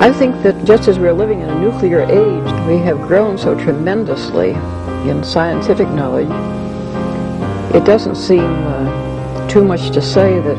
I think that just as we're living in a nuclear age, we have grown so tremendously in scientific knowledge. It doesn't seem too much to say that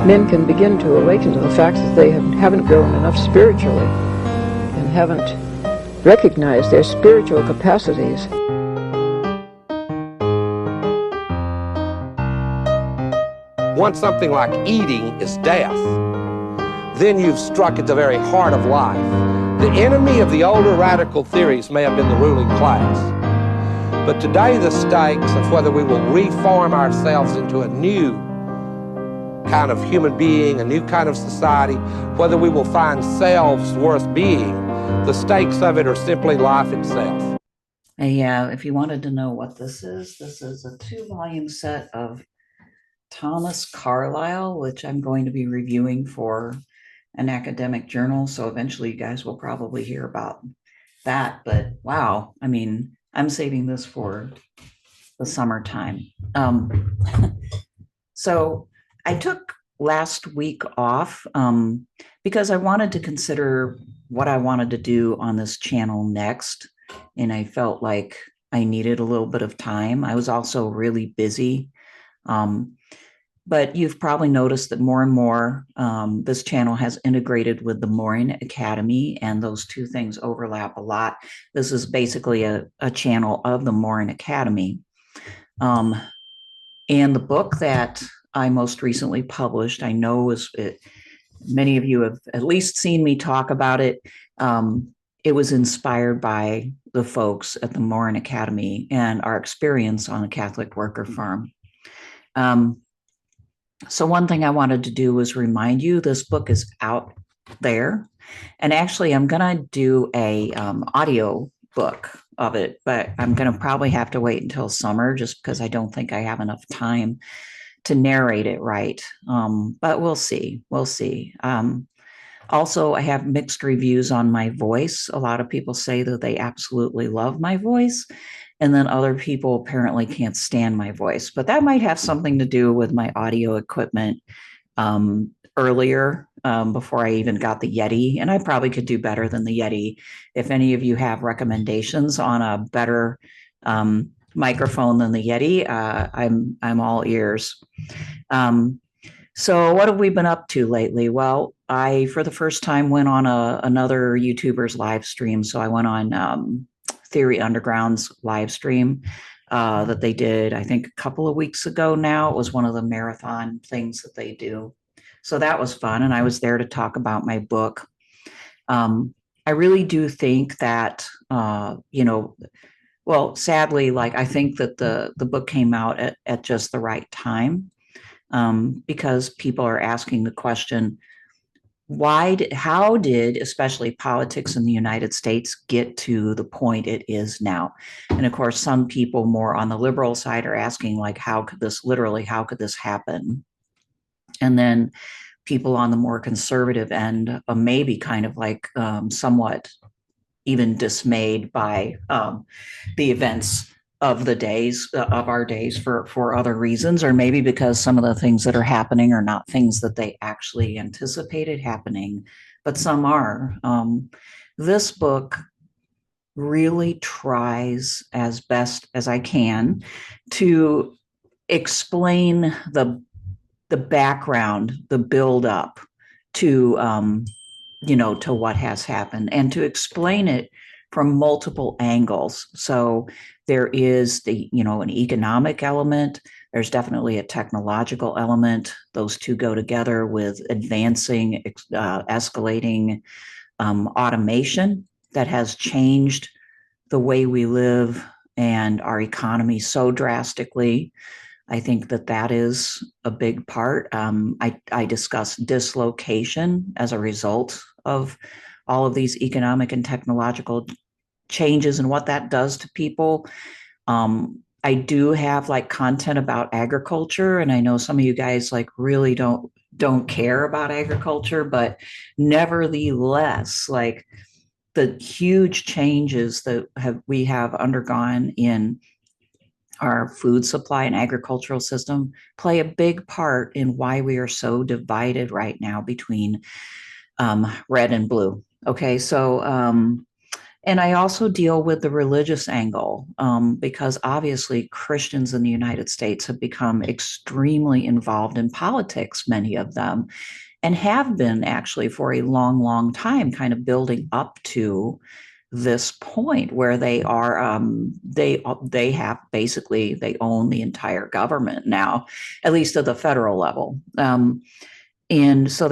men can begin to awaken to the fact that they haven't grown enough spiritually and haven't recognized their spiritual capacities. Once something like eating is death, then you've struck at the very heart of life. The enemy of the older radical theories may have been the ruling class, but today the stakes of whether we will reform ourselves into a new kind of human being, a new kind of society, whether we will find selves worth being, the stakes of it are simply life itself. If you wanted to know what this is a 2-volume set of Thomas Carlyle, which I'm going to be reviewing for an academic journal. So eventually you guys will probably hear about that. But wow, I mean, I'm saving this for the summertime. So I took last week off because I wanted to consider what I wanted to do on this channel next. And I felt like I needed a little bit of time. I was also really busy. But you've probably noticed that more and more this channel has integrated with the Maurin Academy, and those two things overlap a lot. This is basically a channel of the Maurin Academy. And the book that I most recently published, I know many of you have at least seen me talk about it. It was inspired by the folks at the Maurin Academy and our experience on a Catholic worker farm. So one thing I wanted to do was remind you this book is out there, and actually I'm going to do a audio book of it, but I'm going to probably have to wait until summer just because I don't think I have enough time to narrate it right. But we'll see. Also, I have mixed reviews on my voice. A lot of people say that they absolutely love my voice, and then other people apparently can't stand my voice. But that might have something to do with my audio equipment earlier, before I even got the Yeti. And I probably could do better than the Yeti. If any of you have recommendations on a better microphone than the Yeti, I'm all ears. So what have we been up to lately? Well, I, for the first time, went on another YouTuber's live stream. So I went on Theory Underground's live stream that they did, I think, a couple of weeks ago now. It was one of the marathon things that they do. So that was fun. And I was there to talk about my book. I really do think that, well, sadly, like, I think that the book came out at just the right time, because people are asking the question, how did especially politics in the United States get to the point it is now? And of course, some people more on the liberal side are asking, like, how could this happen? And then people on the more conservative end maybe kind of like somewhat even dismayed by the events of our days for other reasons, or maybe because some of the things that are happening are not things that they actually anticipated happening, but some are. This book really tries as best as I can to explain the background, the build up to to what has happened, and to explain it from multiple angles. So there is an economic element. There's definitely a technological element. Those two go together with advancing, escalating automation that has changed the way we live and our economy so drastically. I think that is a big part. I discuss dislocation as a result of all of these economic and technological changes and what that does to people. I do have like content about agriculture, and I know some of you guys like really don't care about agriculture, but nevertheless, like the huge changes that we have undergone in our food supply and agricultural system play a big part in why we are so divided right now between red and blue. Okay, so and I also deal with the religious angle because obviously Christians in the United States have become extremely involved in politics, many of them, and have been actually for a long, long time, kind of building up to this point where they are they have basically they own the entire government now, at least at the federal level. And so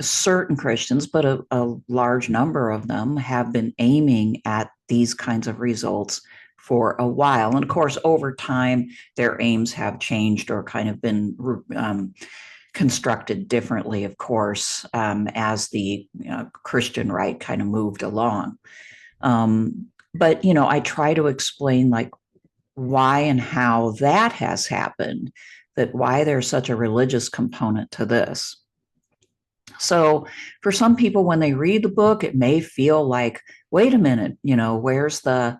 certain Christians, but a large number of them have been aiming at these kinds of results for a while. And of course, over time, their aims have changed or kind of been constructed differently, of course, as the Christian right kind of moved along. But, I try to explain like why and how that has happened, that why there's such a religious component to this. So for some people, when they read the book, it may feel like, wait a minute, where's the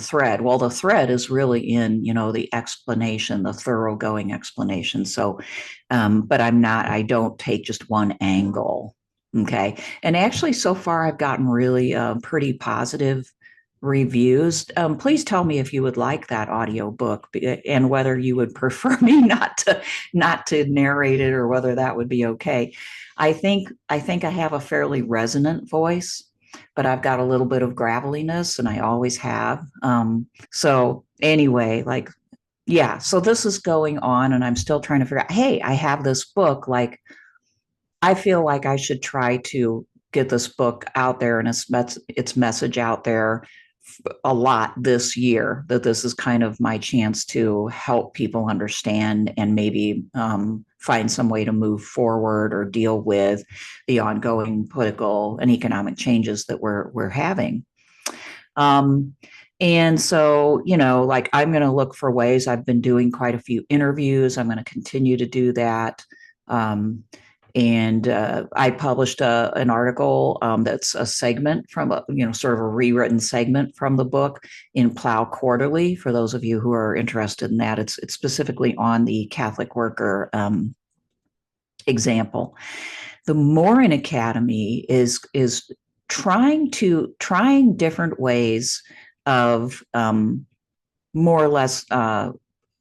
thread? Well, the thread is really in, the explanation, the thoroughgoing explanation. So, but I don't take just one angle. Okay. And actually, so far, I've gotten really pretty positive reviews. Please tell me if you would like that audio book and whether you would prefer me not to narrate it or whether that would be okay. I think I have a fairly resonant voice, but I've got a little bit of graveliness and I always have. So anyway, like, yeah, so this is going on and I'm still trying to figure out, hey, I have this book. Like, I feel like I should try to get this book out there and its message out there a lot this year, that this is kind of my chance to help people understand and maybe find some way to move forward or deal with the ongoing political and economic changes that we're having. And so, like I'm going to look for ways. I've been doing quite a few interviews. I'm going to continue to do that. And I published an article that's a segment from sort of a rewritten segment from the book in Plow Quarterly. For those of you who are interested in that, it's specifically on the Catholic worker example. The Maurin Academy is trying different ways of more or less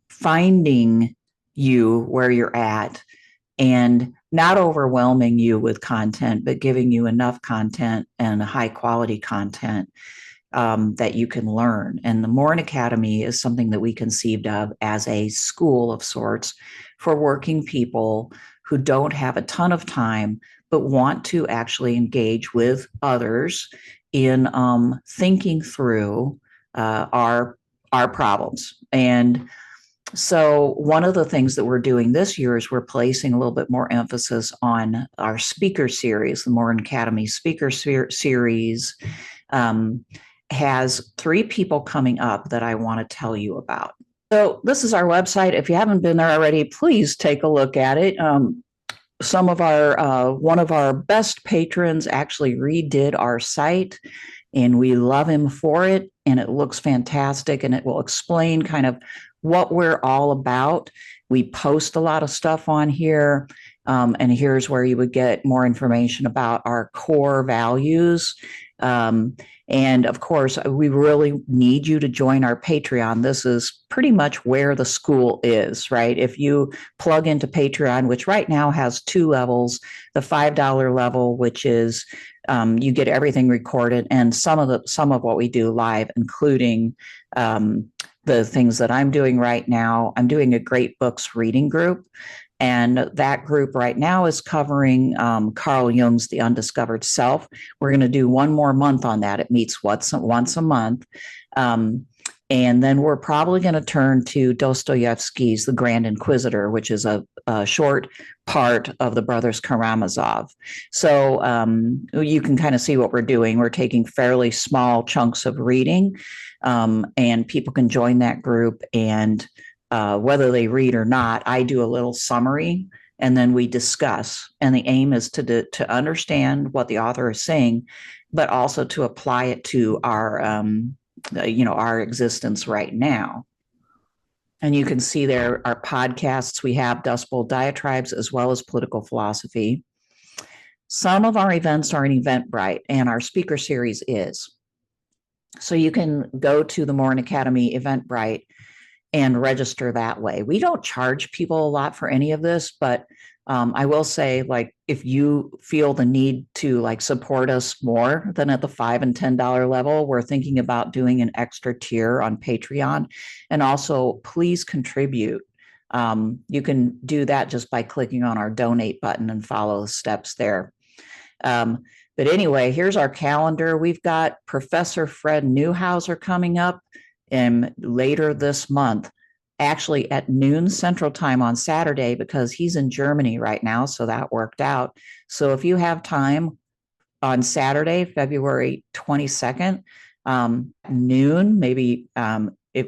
finding you where you're at and not overwhelming you with content, but giving you enough content and high quality content that you can learn. And the Maurin Academy is something that we conceived of as a school of sorts for working people who don't have a ton of time, but want to actually engage with others in thinking through our problems. And so one of the things that we're doing this year is we're placing a little bit more emphasis on our speaker series. The Maurin Academy speaker series has 3 people coming up that I want to tell you about. So this is our website. If you haven't been there already, please take a look at it. Some of one of our best patrons actually redid our site, and we love him for it. And it looks fantastic, and it will explain kind of what we're all about. We post a lot of stuff on here, and here's where you would get more information about our core values. And of course, we really need you to join our Patreon. This is pretty much where the school is, right? If you plug into Patreon, which right now has 2 levels, the $5 level, which is you get everything recorded, and some of what we do live, including the things that I'm doing right now. I'm doing a great books reading group. And that group right now is covering Carl Jung's The Undiscovered Self. We're going to do one more month on that. It meets once a month. And then we're probably going to turn to Dostoevsky's The Grand Inquisitor, which is a short part of the Brothers Karamazov. So you can kind of see what we're doing. We're taking fairly small chunks of reading, and people can join that group, and whether they read or not, I do a little summary and then we discuss. And the aim is to understand what the author is saying, but also to apply it to our existence right now. And you can see there are podcasts. We have Dust Bowl Diatribes as well as Political Philosophy. Some of our events are in Eventbrite, and our speaker series is. So you can go to the Maurin Academy Eventbrite and register that way. We don't charge people a lot for any of this, but I will say, like, if you feel the need to like support us more than at the $5 and $10 level, we're thinking about doing an extra tier on Patreon. And also, please contribute. You can do that just by clicking on our donate button and follow the steps there. But anyway, here's our calendar. We've got Professor Fred Neuhouser coming up later this month, actually at noon Central Time on Saturday, because he's in Germany right now, so that worked out. So if you have time on Saturday, February 22nd, noon, maybe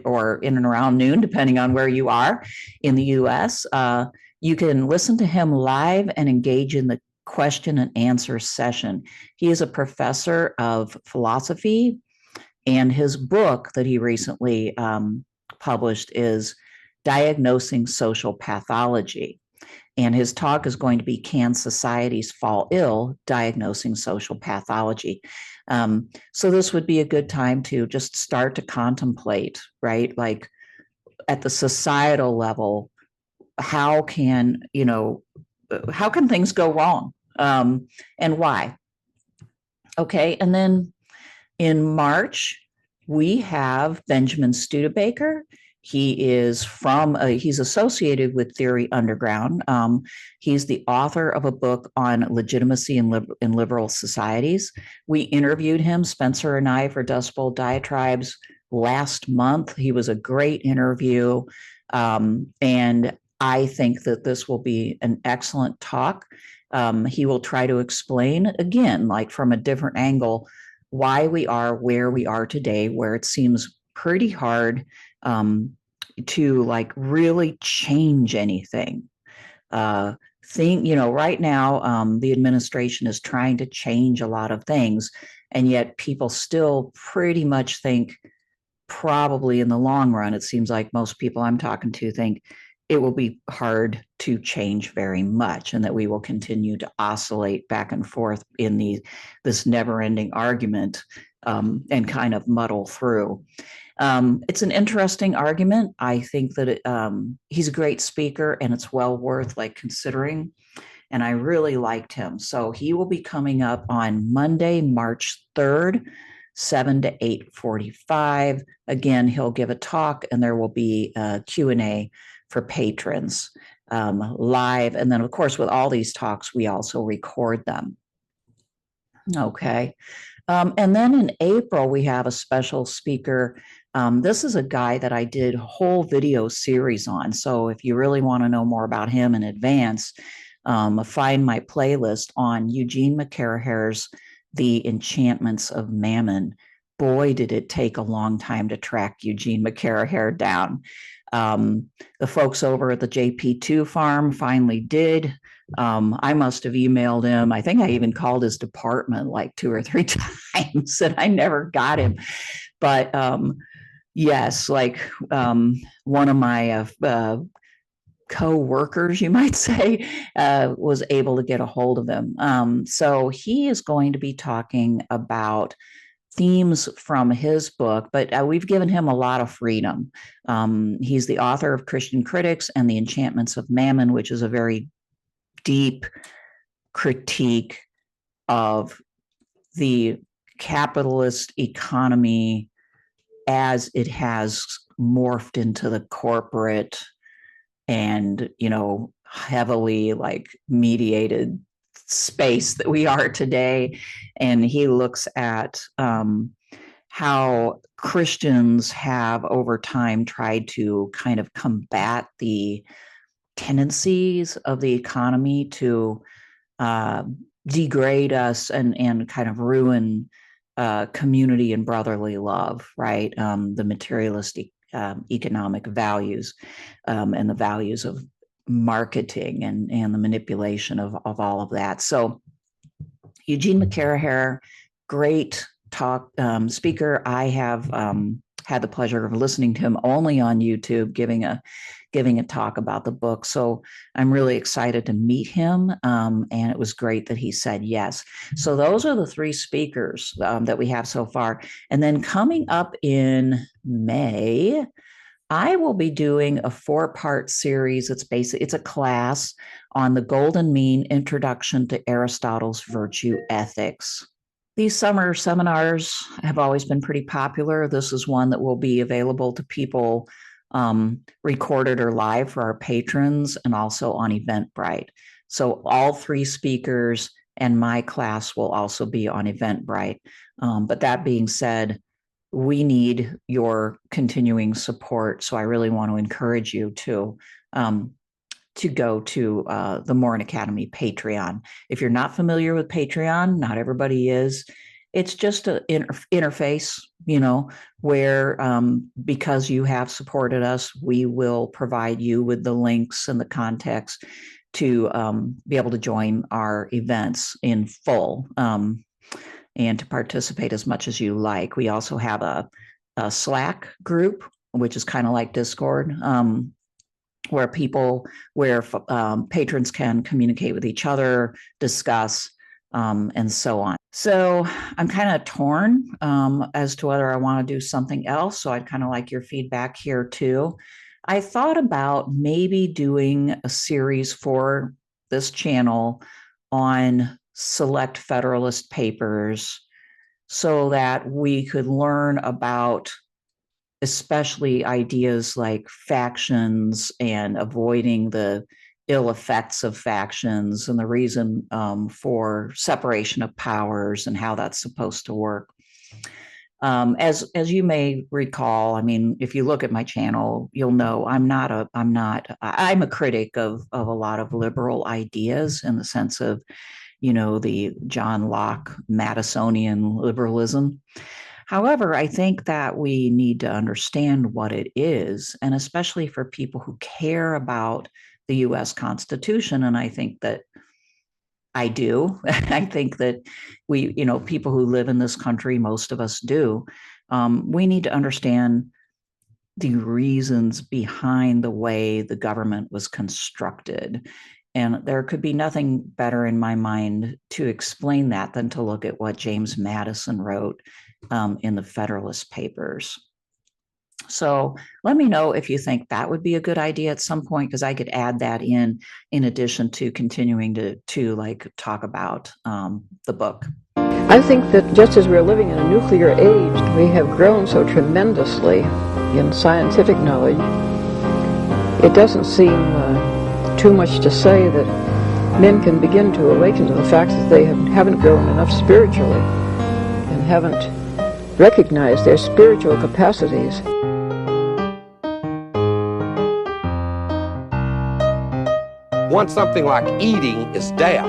or in and around noon, depending on where you are in the US, you can listen to him live and engage in the question and answer session. He is a professor of philosophy, and his book that he recently published is Diagnosing Social Pathology. And his talk is going to be Can Societies Fall Ill? Diagnosing Social Pathology. So this would be a good time to just start to contemplate, right? Like at the societal level, how can things go wrong? And why? Okay, and then in March, we have Benjamin Studebaker. He is he's associated with Theory Underground. He's the author of a book on legitimacy in liberal societies. We interviewed him, Spencer and I, for Dust Bowl Diatribes last month. He was a great interview. And I think that this will be an excellent talk. He will try to explain, again, like from a different angle, why we are where we are today, where it seems pretty hard to like really change anything. Right now, the administration is trying to change a lot of things, and yet people still pretty much think, probably in the long run, it seems like most people I'm talking to think it will be hard to change very much, and that we will continue to oscillate back and forth in this never-ending argument and kind of muddle through. It's an interesting argument. I think that he's a great speaker, and it's well worth like considering. And I really liked him. So he will be coming up on Monday, March 3rd, 7 to 8:45. Again, he'll give a talk, and there will be a Q&A for patrons live. And then, of course, with all these talks, we also record them. Okay. And then in April, we have a special speaker. This is a guy that I did a whole video series on. So if you really want to know more about him in advance, find my playlist on Eugene McCarraher's The Enchantments of Mammon. Boy, did it take a long time to track Eugene McCarraher down. The folks over at the JP2 farm finally did. I must have emailed him. I think I even called his department like 2 or 3 times, and I never got him. But yes, like one of my co-workers, you might say, was able to get a hold of him. So he is going to be talking about themes from his book, but we've given him a lot of freedom. He's the author of Christian Critics and The Enchantments of Mammon, which is a very deep critique of the capitalist economy as it has morphed into the corporate and, heavily like mediated space that we are today. And he looks at how Christians have over time tried to kind of combat the tendencies of the economy to degrade us and kind of ruin community and brotherly love, right? The materialistic economic values and the values of marketing and the manipulation of all of that. So Eugene McCarraher, great talk speaker. I have had the pleasure of listening to him only on YouTube, giving a talk about the book. So I'm really excited to meet him, and it was great that he said yes. So those are the three speakers that we have so far. And then coming up in May, I will be doing a 4-part series. It's a class on the Golden Mean Introduction to Aristotle's Virtue Ethics. These summer seminars have always been pretty popular. This is one that will be available to people recorded or live for our patrons, and also on Eventbrite. So all 3 speakers and my class will also be on Eventbrite. But that being said, we need your continuing support. So I really want to encourage you to go to the Maurin Academy Patreon. If you're not familiar with Patreon, not everybody is. It's just an interface, where because you have supported us, we will provide you with the links and the context to be able to join our events in full, and to participate as much as you like. We also have a Slack group, which is kind of like Discord, where patrons can communicate with each other, discuss, and so on. So I'm kind of torn as to whether I want to do something else. So I'd kind of like your feedback here too. I thought about maybe doing a series for this channel on select Federalist papers, so that we could learn about especially ideas like factions and avoiding the ill effects of factions, and the reason for separation of powers and how that's supposed to work. As you may recall, I mean, if you look at my channel, you'll know I'm a critic of a lot of liberal ideas, in the sense of, the John Locke Madisonian liberalism. However, I think that we need to understand what it is, and especially for people who care about the U.S. Constitution. And I think that I do. I think that we, people who live in this country, most of us do, we need to understand the reasons behind the way the government was constructed. And there could be nothing better in my mind to explain that than to look at what James Madison wrote in the Federalist Papers. So let me know if you think that would be a good idea at some point, because I could add that in addition to continuing to like talk about the book. I think that just as we're living in a nuclear age, we have grown so tremendously in scientific knowledge. It doesn't seem too much to say that men can begin to awaken to the fact that they haven't grown enough spiritually and haven't recognized their spiritual capacities. Once something like eating is death,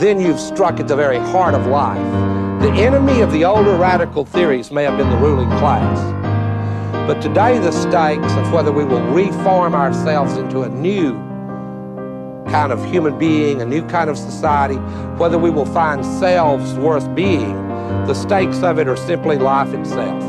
then you've struck at the very heart of life. The enemy of the older radical theories may have been the ruling class, but today the stakes of whether we will reform ourselves into a new kind of human being, a new kind of society, whether we will find selves worth being, the stakes of it are simply life itself.